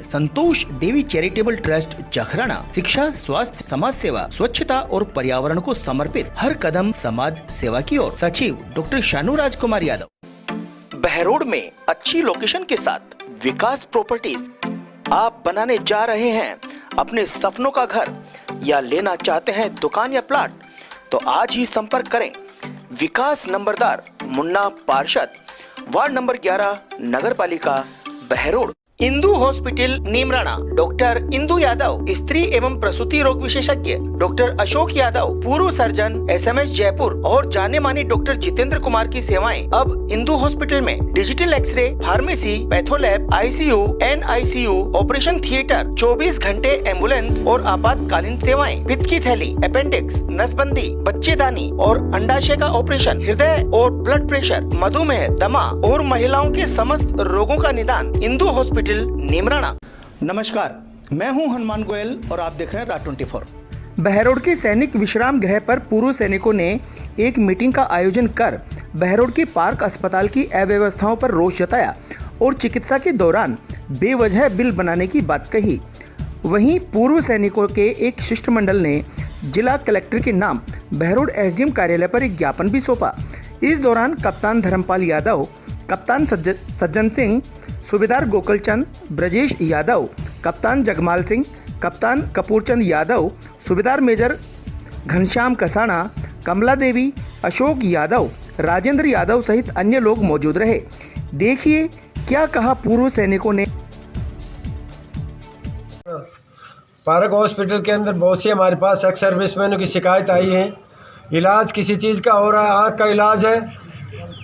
संतोष देवी charitable trust Jakhrana शिक्षा, स्वास्थ्य, समाज सेवा, स्वच्छता और पर्यावरण को समर्पित हर कदम समाज सेवा की ओर। सचिव डॉक्टर शानू राजकुमार यादव। बहरोड में अच्छी लोकेशन के साथ विकास प्रॉपर्टीज। आप बनाने जा रहे हैं अपने सपनों का घर या लेना चाहते हैं दुकान या प्लाट, तो आज ही संपर्क करें विकास नंबरदार मुन्ना पार्षद, वार्ड नंबर 11, नगर पालिका बहरोड। इंदु हॉस्पिटल नीमराणा। डॉक्टर इंदु यादव, स्त्री एवं प्रसूति रोग विशेषज्ञ। डॉक्टर अशोक यादव, पूर्व सर्जन, SMS जयपुर। और जाने माने डॉक्टर जितेंद्र कुमार की सेवाएं अब इंदु हॉस्पिटल में। Digital x ray, pharmacy, pathlab, ICU, NICU, operation theatre, 24 घंटे एम्बुलेंस और आपातकालीन सेवाएं, पित्त की थैली, अपेंडिक्स, नसबंदी, बच्चेदानी और अंडाशय का ऑपरेशन, हृदय और ब्लड प्रेशर, मधुमेह, दमा और महिलाओं के समस्त रोगों का निदान इंदु हॉस्पिटल नीमराणा। नमस्कार, मैं हूं हनुमान गोयल और आप देख रहे हैं राज 24। बहरोड के सैनिक विश्राम गृह पर पूर्व सैनिकों ने एक मीटिंग का आयोजन कर बहरोड के पार्क अस्पताल की अव्यवस्थाओं पर रोष जताया और चिकित्सा के दौरान बेवजह बिल बनाने की बात कही। वहीं पूर्व सैनिकों के एक शिष्टमंडल ने जिला कलेक्टर के नाम बहरोड SDM कार्यालय पर एक ज्ञापन भी सौंपा। इस दौरान कप्तान धर्मपाल यादव, कप्तान सज्जन सिंह, सूबेदार गोकुलचंद, ब्रजेश यादव, कप्तान जगमाल सिंह, कप्तान कपूरचंद यादव, सूबेदार मेजर घनश्याम कसाना, कमला देवी, अशोक यादव, राजेंद्र यादव सहित अन्य लोग मौजूद रहे। देखिए क्या कहा पूर्व सैनिकों ने। पार्क हॉस्पिटल के अंदर बहुत सी हमारे पास एक्स सर्विसमैनों की शिकायत आई है। इलाज किसी चीज़ का हो रहा है, आँख का इलाज है,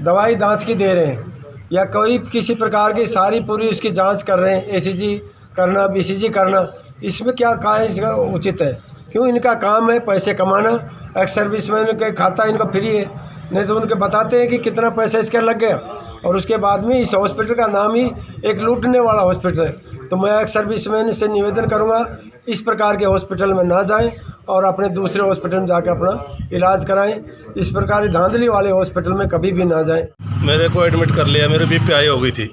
दवाई दांत की दे रहे हैं, या कोई किसी प्रकार की सारी पूरी उसकी जांच कर रहे हैं, ACG करना, BCG करना। इसमें क्या कहा है, इसका उचित है? क्यों? इनका काम है पैसे कमाना। एक्स सर्विसमैन के खाता इनका फ्री है, नहीं तो उनके बताते हैं कि कितना पैसा इसका लग गया, और उसके बाद में इस हॉस्पिटल का नाम ही एक लूटने वाला हॉस्पिटल है। तो मैं एक्स सर्विसमैन से निवेदन करूँगा इस प्रकार के हॉस्पिटल में ना जाएं और अपने दूसरे हॉस्पिटल में जाकर अपना इलाज कराएं। इस प्रकार धांधली वाले हॉस्पिटल में कभी भी ना जाएं। मेरे को एडमिट कर लिया, मेरे BP हाई हो गई थी।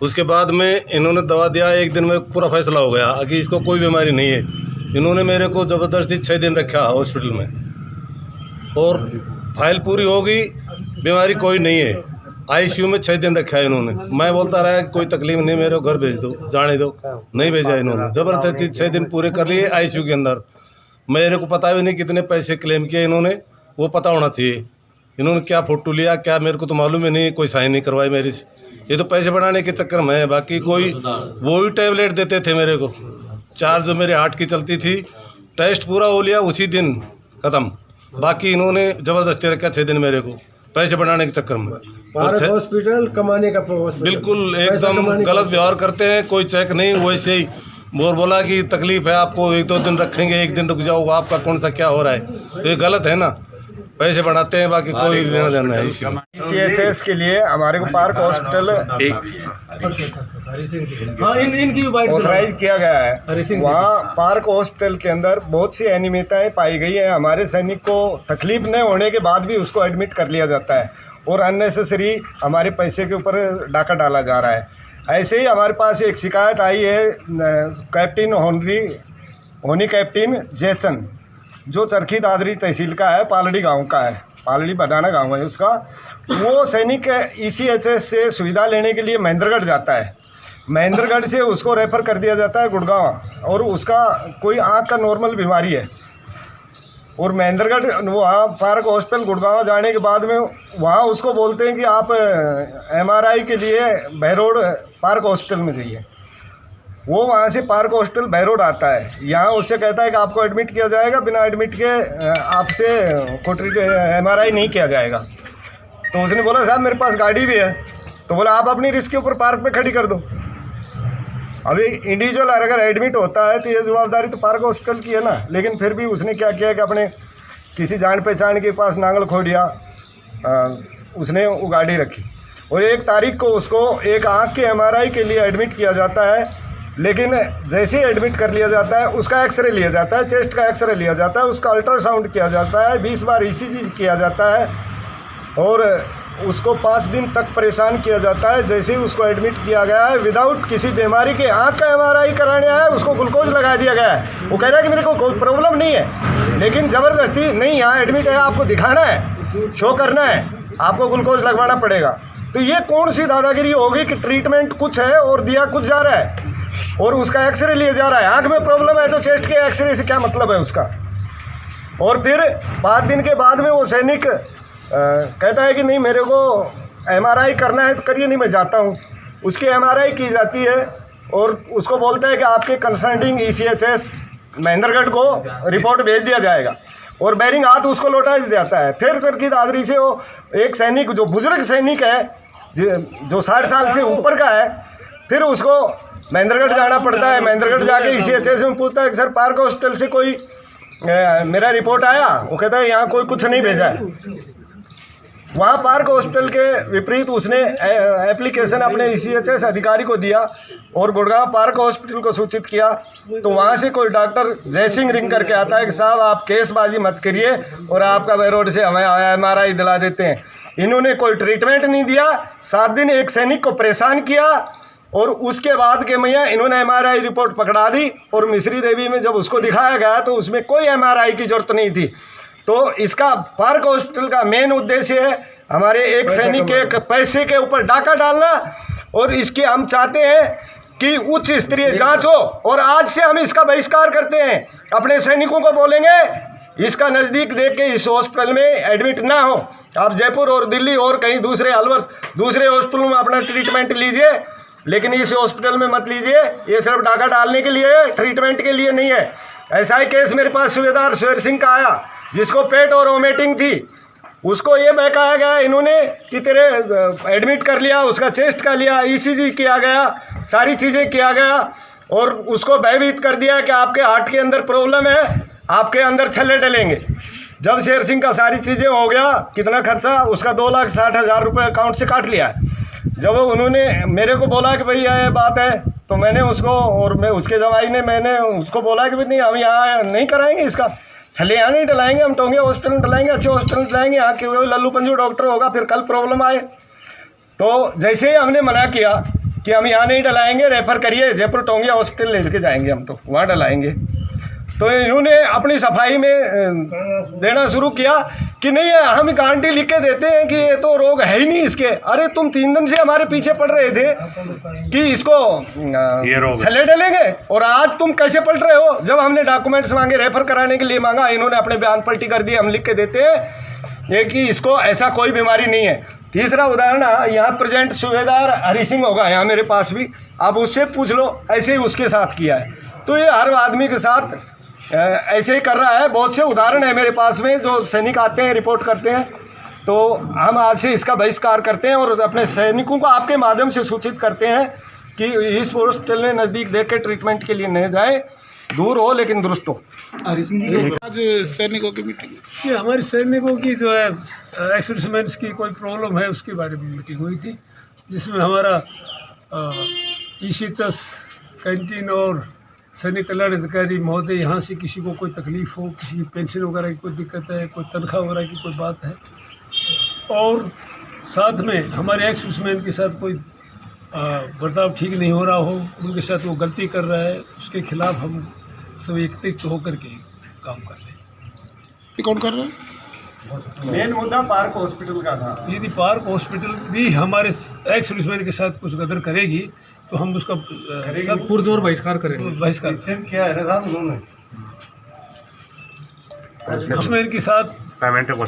उसके बाद में इन्होंने दवा दिया, एक दिन में पूरा फैसला हो गया कि इसको कोई बीमारी नहीं है। इन्होंने मेरे को ज़बरदस्ती 6 दिन रखा हॉस्पिटल में, और फाइल पूरी हो गई, बीमारी कोई नहीं है। ICU में 6 दिन रखा है इन्होंने। मैं बोलता रहा कोई तकलीफ नहीं, मेरे को घर भेज दो, जाने दो, नहीं भेजा इन्होंने। ज़बरदस्ती 6 दिन पूरे कर लिए ICU के अंदर। मेरे को पता भी नहीं कितने पैसे क्लेम किए इन्होंने, वो पता होना चाहिए। इन्होंने क्या फोटो लिया क्या, मेरे को तो मालूम ही नहीं, कोई साइन नहीं करवाई मेरी से। ये तो पैसे बढ़ाने के चक्कर में है। बाकी कोई वो ही टैबलेट देते थे मेरे को, 4 जो मेरे हार्ट की चलती थी, टेस्ट पूरा हो लिया उसी दिन ख़त्म। बाकी इन्होंने ज़बरदस्ती रखा 6 दिन मेरे को, पैसे बढ़ाने के चक्कर में। हॉस्पिटल कमाने का बिल्कुल एकदम गलत व्यवहार करते हैं, कोई चेक नहीं, वैसे ही बोला कि तकलीफ है आपको, 1-2 दिन रखेंगे, 1 दिन रुक जाओ, आपका कौन सा क्या हो रहा है। तो ये गलत है ना, पैसे बढ़ाते हैं, बाकी कोई लेना देना है। CHS के लिए हमारे को पार्क हॉस्पिटल ऑथराइज किया गया है। वहाँ पार्क हॉस्पिटल के अंदर बहुत सी अनियमितताएं पाई गई है। हमारे सैनिक को तकलीफ न होने के बाद भी उसको एडमिट कर लिया जाता है, और अननेसेसरी हमारे पैसे के ऊपर डाका डाला जा रहा है। ऐसे ही हमारे पास एक शिकायत आई है, कैप्टन होनी कैप्टन जैसन, जो चरखी दादरी तहसील का है, पालड़ी गांव का है, पालड़ी बडाना गांव है उसका। वो सैनिक ECHS से सुविधा लेने के लिए महेंद्रगढ़ जाता है। महेंद्रगढ़ से उसको रेफ़र कर दिया जाता है गुड़गांव, और उसका कोई आँख का नॉर्मल बीमारी है। और महेंद्रगढ़ वहाँ पार्क हॉस्पिटल गुड़गांव जाने के बाद में वहाँ उसको बोलते हैं कि आप MRI के लिए बहरोड पार्क हॉस्पिटल में जाइए। वो वहाँ से पार्क हॉस्पिटल बहरोड आता है, यहाँ उससे कहता है कि आपको एडमिट किया जाएगा, बिना एडमिट के आपसे कोटरी MRI नहीं किया जाएगा। तो उसने बोला साहब मेरे पास गाड़ी भी है, तो बोला आप अपनी रिस्क के ऊपर पार्क पे खड़ी कर दो। अभी इंडिविजुअल अगर एडमिट होता है तो ये जवाबदारी तो पार्क हॉस्पिटल की है ना। लेकिन फिर भी उसने क्या किया कि अपने किसी जान पहचान के पास नांगल खोदिया, उसने वो गाड़ी रखी, और 1 तारीख को उसको एक आँख के MRI के लिए एडमिट किया जाता है। लेकिन जैसे ही एडमिट कर लिया जाता है, उसका एक्सरे लिया जाता है, चेस्ट का एक्सरे लिया जाता है, उसका अल्ट्रासाउंड किया जाता है, 20 बार ECG किया जाता है, और उसको 5 दिन तक परेशान किया जाता है। जैसे ही उसको एडमिट किया गया है, विदाउट किसी बीमारी के, आँख का MRI कराने आया, उसको ग्लूकोज लगा दिया गया है। वो कह रहा है कि मेरे को कोई प्रॉब्लम नहीं है, लेकिन ज़बरदस्ती नहीं, यहाँ एडमिट है, आपको दिखाना है, शो करना है, आपको ग्लूकोज लगवाना पड़ेगा। तो ये कौन सी दादागिरी होगी कि ट्रीटमेंट कुछ है और दिया कुछ जा रहा है, और उसका एक्सरे लिया जा रहा है। आँख में प्रॉब्लम है तो चेस्ट के एक्सरे से क्या मतलब है उसका। और फिर 5 दिन के बाद में वो सैनिक कहता है कि नहीं, मेरे को MRI करना है तो करिए, नहीं मैं जाता हूँ। उसकी MRI की जाती है और उसको बोलता है कि आपके कंसर्निंग ECHS महेंद्रगढ़ को रिपोर्ट भेज दिया जाएगा, और बैरिंग हाथ उसको लौटा जाता है। फिर सर की दादरी से वो एक सैनिक, जो बुजुर्ग सैनिक है, जो 60 साल से ऊपर का है, फिर उसको महेंद्रगढ़ जाना पड़ता है। महेंद्रगढ़ जाके ECHS में पूछता है कि सर पार्क हॉस्पिटल से कोई मेरा रिपोर्ट आया? वो कहता है यहाँ कोई कुछ नहीं भेजा है। वहाँ पार्क हॉस्पिटल के विपरीत उसने एप्लीकेशन अपने ECHS अधिकारी को दिया और गुड़गांव पार्क हॉस्पिटल को सूचित किया। तो वहाँ से कोई डॉक्टर जयसिंह रिंग करके आता है कि साहब आप केसबाजी मत करिए और आपका बैरोड से हमें MRI दिला देते हैं। इन्होंने कोई ट्रीटमेंट नहीं दिया। 7 दिन एक सैनिक को परेशान किया और उसके बाद के मैया इन्होंने MRI रिपोर्ट पकड़ा दी, और मिश्री देवी में जब उसको दिखाया गया तो उसमें कोई MRI की जरूरत नहीं थी। तो इसका पार्क हॉस्पिटल का मेन उद्देश्य है हमारे एक सैनिक के पैसे के ऊपर डाका डालना, और इसकी हम चाहते हैं कि उच्च स्तरीय जांच हो। और आज से हम इसका बहिष्कार करते हैं, अपने सैनिकों को बोलेंगे इसका नज़दीक देख के इस हॉस्पिटल में एडमिट ना हो। आप जयपुर और दिल्ली और कहीं दूसरे हॉस्पिटलों में अपना ट्रीटमेंट लीजिए, लेकिन इस हॉस्पिटल में मत लीजिए। ये सिर्फ डाका डालने के लिए है, ट्रीटमेंट के लिए नहीं है। ऐसा ही केस मेरे पास सूबेदार शेर सिंह का आया, जिसको पेट और वोमिटिंग थी। उसको ये बहकाया गया इन्होंने कि तेरे एडमिट कर लिया, उसका चेस्ट का लिया, ECG किया गया, सारी चीज़ें किया गया, और उसको भयभीत कर दिया कि आपके हार्ट के अंदर प्रॉब्लम है, आपके अंदर छल्ले डलेंगे। जब शेर सिंह का सारी चीज़ें हो गया, कितना खर्चा उसका 2,60,000 रुपये अकाउंट से काट लिया है। जब उन्होंने मेरे को बोला कि भाई ये बात है, तो मैंने उसको, और मैं उसके जवाई ने, मैंने उसको बोला कि भाई नहीं, हम यहाँ नहीं कराएंगे, इसका छले यहाँ नहीं डलाएंगे, हम टोंगे हॉस्पिटल में डलाएंगे, अच्छे हॉस्पिटल में डलाएंगे, यहाँ के वही लल्लू पंजू डॉक्टर होगा, फिर कल प्रॉब्लम आए। तो जैसे ही हमने मना किया कि हम यहाँ नहीं डलाएंगे, रेफ़र करिए जयपुर टोंगिया हॉस्पिटल ले के जाएंगे, हम तो वहाँ डलाएंगे। तो इन्होंने अपनी सफाई में देना शुरू किया कि नहीं, हम गारंटी लिख के देते हैं कि ये तो रोग है ही नहीं इसके। अरे तुम 3 दिन से हमारे पीछे पड़ रहे थे कि इसको छल्ले डलेंगे, और आज तुम कैसे पलट रहे हो? जब हमने डॉक्यूमेंट्स मांगे, रेफर कराने के लिए मांगा, इन्होंने अपने बयान पलटी कर दिए। हम लिख के देते हैं ये कि इसको ऐसा कोई बीमारी नहीं है। तीसरा उदाहरण, यहाँ प्रेजेंट सूबेदार हरी सिंह होगा यहाँ मेरे पास भी, आप उससे पूछ लो, ऐसे ही उसके साथ किया है। तो ये हर आदमी के साथ ऐसे ही कर रहा है। बहुत से उदाहरण है मेरे पास में, जो सैनिक आते हैं रिपोर्ट करते हैं। तो हम आज से इसका बहिष्कार करते हैं और अपने सैनिकों को आपके माध्यम से सूचित करते हैं कि इस हॉस्पिटल में नज़दीक देख के ट्रीटमेंट के लिए नहीं जाए, दूर हो लेकिन दुरुस्त हो। आज सैनिकों की मीटिंग, ये हमारे सैनिकों की जो है एक्स-सर्विसमैन की कोई प्रॉब्लम है उसके बारे में मीटिंग हुई थी, जिसमें हमारा ECHS कैंटीन और सैनिक कल्याण अधिकारी महोदय यहाँ से किसी को कोई तकलीफ़ हो, किसी की पेंशन वगैरह की कोई दिक्कत है, कोई तनख्वाह वगैरह की कोई बात है, और साथ में हमारे एक्स-सर्विसमैन के साथ कोई बर्ताव ठीक नहीं हो रहा हो, उनके साथ वो गलती कर रहा है, उसके खिलाफ हम सब एकत्रित होकर के काम कर रहे हैं। कौन कर रहा है? मेन मुद्दा पार्क हॉस्पिटल का था। यदि पार्क हॉस्पिटल भी हमारे एक्स-सर्विसमैन के साथ कुछ गदर करेगी तो हम उसका सब पुरजोर बहिष्कार करेंगे। बहिष्कार क्या है ना उन्होंने एक्स-सर्विसमैन के साथ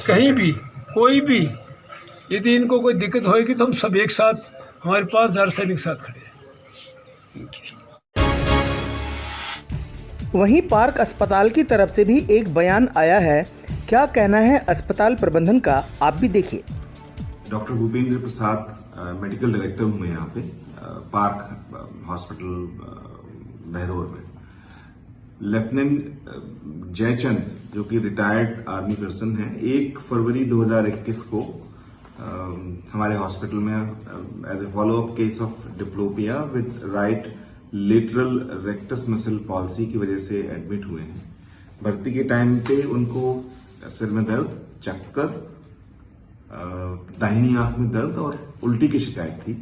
कहीं भी कोई भी यदि इनको कोई दिक्कत होगी तो हम सब एक साथ, हमारे 5,000 सैनिक साथ खड़े हैं। वहीं पार्क अस्पताल की तरफ से भी एक बयान आया है। क्या कहना है अस्पताल प्रबंधन का, आप भी देखिए। डॉक्टर भूपेंद्र प्रसाद, मेडिकल डायरेक्टर हूँ मैं यहाँ पे पार्क हॉस्पिटल बहरोर में। लेफ्टिनेंट जयचंद, जो कि रिटायर्ड आर्मी पर्सन है, 1 फरवरी 2021 को हमारे हॉस्पिटल में as a follow up case of diplopia with right lateral rectus muscle palsy की वजह से एडमिट हुए हैं। भर्ती के टाइम पे उनको सिर में दर्द, चक्कर, दाहिनी आंख में दर्द और उल्टी की शिकायत थी।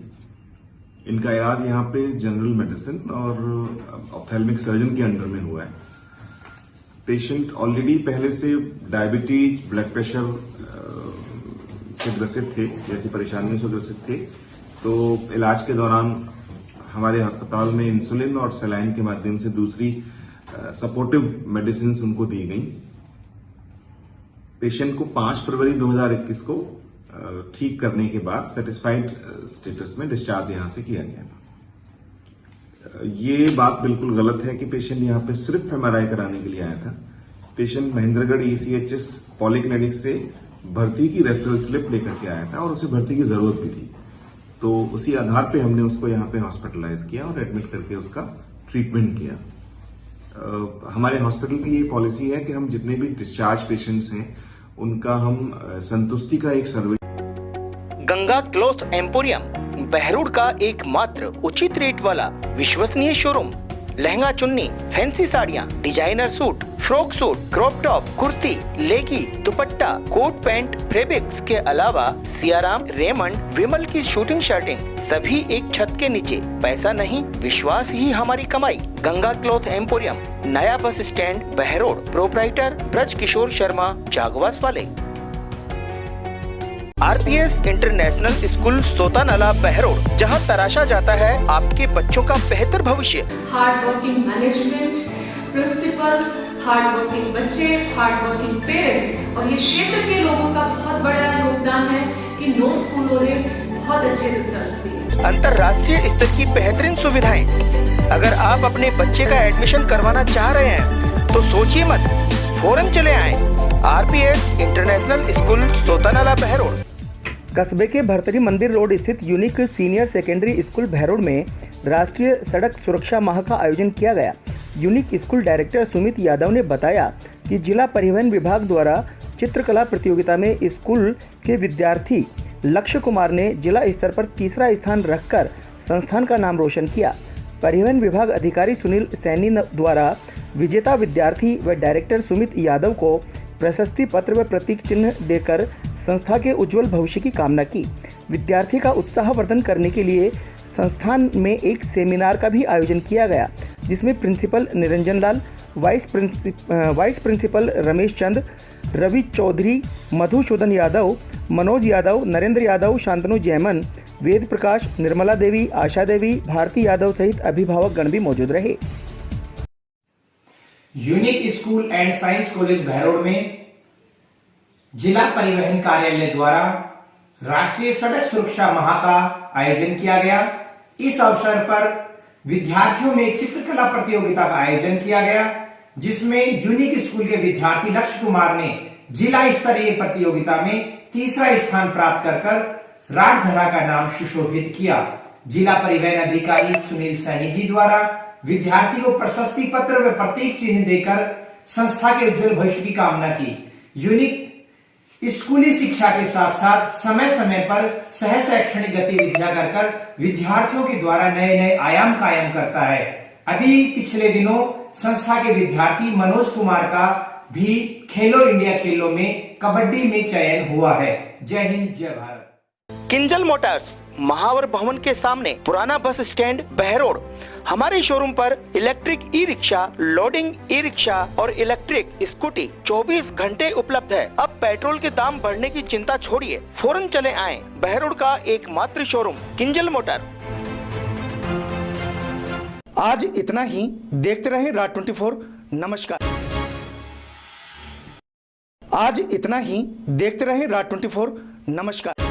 इनका इलाज यहाँ पे जनरल मेडिसिन और ऑप्थेल्मिक सर्जन के अंडर में हुआ है। पेशेंट ऑलरेडी पहले से डायबिटीज, ब्लड प्रेशर से ग्रसित थे, जैसी परेशानियों से ग्रसित थे। तो इलाज के दौरान हमारे अस्पताल में इंसुलिन और सलाइन के माध्यम से दूसरी सपोर्टिव मेडिसिन उनको दी गई। पेशेंट को 5 फरवरी 2021 को ठीक करने के बाद सेटिस्फाइड स्टेटस में डिस्चार्ज यहां से किया गया। ये बात बिल्कुल गलत है कि पेशेंट यहां पे सिर्फ एमआरआई कराने के लिए आया था। पेशेंट महेंद्रगढ़ ECHS पॉलीक्लिनिक से भर्ती की रेफरल स्लिप लेकर के आया था और उसे भर्ती की जरूरत भी थी। तो उसी आधार पे हमने उसको यहाँ पे हॉस्पिटलाइज किया और एडमिट करके उसका ट्रीटमेंट किया। हमारे हॉस्पिटल की ये पॉलिसी है कि हम जितने भी डिस्चार्ज पेशेंट्स हैं उनका हम संतुष्टि का एक सर्वे। गंगा क्लॉथ एम्पोरियम बहरोड का एकमात्र उचित रेट वाला विश्वसनीय शोरूम। लहंगा चुन्नी, फैंसी साड़ियाँ, designer suit, frock suit, crop top, kurti, लेगी, दुपट्टा, कोट पैंट, फैब्रिक्स के अलावा सियाराम, रेमंड, विमल की शूटिंग शर्टिंग सभी एक छत के नीचे। पैसा नहीं, विश्वास ही हमारी कमाई। गंगा क्लॉथ एम्पोरियम, नया bus stand, Behror. Proprietor Braj Kishore Sharma, Jagwas वाले। RPS international school Sotanala Behror, जहां तराशा जाता है आपके बच्चों का बेहतर भविष्य। Hard working management, principals, hard working बच्चे, हार्ड वर्किंग पेरेंट्स और ये क्षेत्र के लोगों का बहुत बड़ा योगदान है कि 9 स्कूलों ने बहुत अच्छे रिजल्ट्स दिए। अंतर्राष्ट्रीय स्तर की बेहतरीन सुविधाएं। अगर आप अपने बच्चे का एडमिशन करवाना चाह रहे हैं तो सोचिए मत, फौरन चले आएं। RPS international school Sotanala Behror. कस्बे के भरतरी मंदिर रोड स्थित unique senior secondary school Behror में राष्ट्रीय सड़क सुरक्षा माह का आयोजन किया गया। Unique school director Sumit Yadav ने बताया कि जिला परिवहन विभाग द्वारा चित्रकला प्रतियोगिता में स्कूल के विद्यार्थी लक्ष्य कुमार ने जिला स्तर पर 3रा स्थान रखकर संस्थान का नाम रोशन किया। परिवहन विभाग अधिकारी सुनील सैनी द्वारा विजेता विद्यार्थी व डायरेक्टर सुमित यादव को प्रशस्ति पत्र व प्रतीक चिन्ह देकर संस्था के उज्जवल भविष्य की कामना की। विद्यार्थी का उत्साहवर्धन करने के लिए संस्थान में एक सेमिनार का भी आयोजन किया गया, जिसमें प्रिंसिपल निरंजन लाल, वाइस प्रिंसिपल रमेश चंद, रवि चौधरी, मधुसूदन यादव, मनोज यादव, नरेंद्र यादव, शांतनु जैमन, वेद प्रकाश, निर्मला देवी, आशा देवी, भारती यादव सहित अभिभावक गण भी मौजूद रहे। Unique school and science college Behror में जिला परिवहन कार्यालय द्वारा राष्ट्रीय सड़क सुरक्षा माह का आयोजन किया गया। इस अवसर पर विद्यार्थियों में चित्रकला प्रतियोगिता का आयोजन किया गया, जिसमें यूनिक स्कूल के विद्यार्थी लक्ष्य कुमार ने जिला स्तरीय प्रतियोगिता में 3रा स्थान प्राप्त कर राजधरा का नाम सुशोभित किया। जिला परिवहन अधिकारी सुनील सैनी जी द्वारा विद्यार्थी को प्रशस्ति पत्र व प्रतीक चिन्ह देकर संस्था के उज्जवल भविष्य की कामना की। यूनिक स्कूली शिक्षा के साथ साथ समय समय पर सह शैक्षणिक गतिविधियां कर विद्यार्थियों के द्वारा नए नए आयाम कायम करता है। अभी पिछले दिनों संस्था के विद्यार्थी मनोज कुमार का भी खेलो इंडिया खेलों में कबड्डी में चयन हुआ है। जय हिंद, जय भारत। किंजल मोटर्स, महावर भवन के सामने, पुराना बस स्टैंड, बहरोड। हमारे शोरूम पर इलेक्ट्रिक ई-रिक्शा, लोडिंग ई-रिक्शा और इलेक्ट्रिक स्कूटी 24 घंटे उपलब्ध है। अब पेट्रोल के दाम बढ़ने की चिंता छोड़िए, फौरन चले आएं। बहरोड का एकमात्र शोरूम किंजल मोटर। आज इतना ही। देखते रहें राज 24। नमस्कार। आज इतना ही। देखते रहें राज 24। नमस्कार।